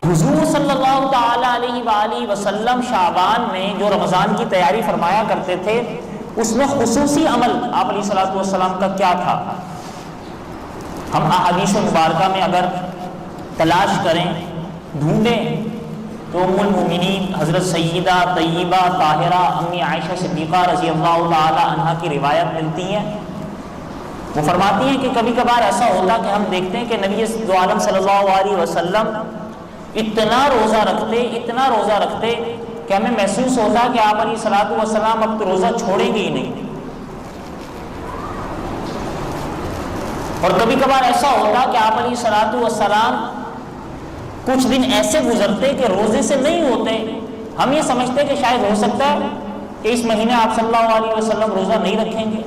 حضور صلی اللہ تعالی علیہ وآلہ وسلم شعبان میں جو رمضان کی تیاری فرمایا کرتے تھے، اس میں خصوصی عمل آپ علیہ الصلوۃ والسلام کا کیا تھا؟ ہم احادیث مبارکہ میں اگر تلاش کریں، ڈھونڈیں، تو ام المؤمنین حضرت سیدہ طیبہ طاہرہ امی عائشہ صدیقہ رضی اللہ تعالی عنہا کی روایت ملتی ہیں۔ وہ فرماتی ہیں کہ کبھی کبھار ایسا ہوتا کہ ہم دیکھتے ہیں کہ نبی دو عالم صلی اللہ علیہ وسلم اتنا روزہ رکھتے کہ ہمیں محسوس ہوتا کہ آپ علیہ الصلوۃ والسلام اب تو روزہ چھوڑیں گے ہی نہیں۔ اور کبھی کبھار ایسا ہوتا کہ آپ علیہ الصلوۃ والسلام کچھ دن ایسے گزرتے کہ روزے سے نہیں ہوتے، ہم یہ سمجھتے کہ شاید ہو سکتا ہے کہ اس مہینے آپ صلی اللہ علیہ وسلم روزہ نہیں رکھیں گے۔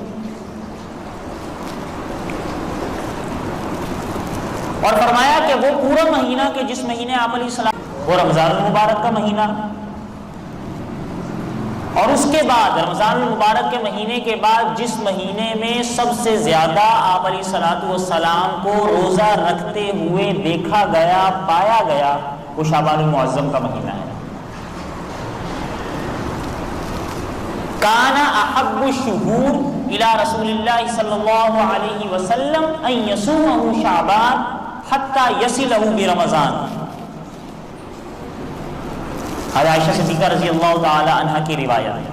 اور فرمایا کہ وہ پورا مہینہ کہ جس مہینے آپ علیہ السلام، وہ رمضان المبارک کا مہینہ، اور اس کے بعد رمضان المبارک کے مہینے کے بعد جس مہینے میں سب سے زیادہ آپ علیہ الصلوۃ والسلام کو روزہ رکھتے ہوئے دیکھا گیا، پایا گیا، وہ شعبان المعظم کا مہینہ ہے۔ کان احب الشہور الی رسول اللہ صلی اللہ علیہ وسلم ان یصومہ شعبان حتی یصلہ برمضان۔ حضرت عائشہ صدیقہ رضی اللہ تعالی عنہا کی روایت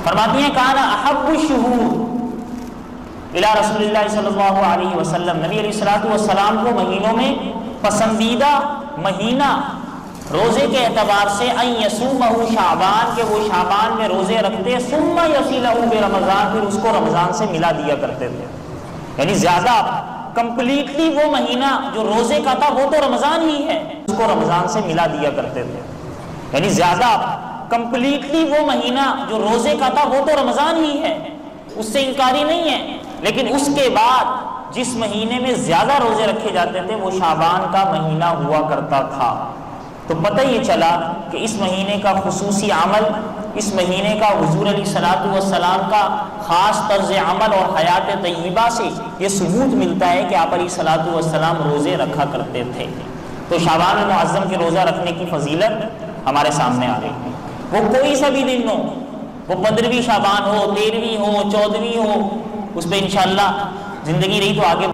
فرماتی ہیں کان احب الشہور الی رسول اللہ صلی اللہ علیہ وسلم، نبی علیہ الصلوۃ والسلام کو مہینوں میں پسندیدہ مہینہ روزے کے اعتبار سے ان یصومہ شعبان، کہ وہ شعبان میں روزے رکھتے، ثم یصلہ برمضان، پھر اس کو رمضان سے ملا دیا کرتے تھے۔ یعنی زیادہ کمپلیٹلی وہ مہینہ جو روزے کا تھا وہ تو رمضان ہی ہے، اس کو رمضان سے ملا دیا کرتے تھے۔ یعنی زیادہ کمپلیٹلی وہ مہینہ جو روزے کا تھا وہ تو رمضان ہی ہے، اس سے انکاری نہیں ہے، لیکن اس کے بعد جس مہینے میں زیادہ روزے رکھے جاتے تھے وہ شعبان کا مہینہ ہوا کرتا تھا۔ تو پتہ یہ چلا کہ اس مہینے کا خصوصی عمل، اس مہینے کا حضور علیہ الصلوۃ والسلام کا خاص طرز عمل اور حیات طیبہ سے یہ ثبوت ملتا ہے کہ آپ علیہ الصلوۃ والسلام روزے رکھا کرتے تھے۔ تو شعبان المعظم کے روزہ رکھنے کی فضیلت ہمارے سامنے آ گئی۔ وہ کوئی سا بھی دن ہو، وہ 15ویں شعبان ہو، 13ویں ہو، 14ویں ہو، اس پہ انشاءاللہ زندگی رہی تو آگے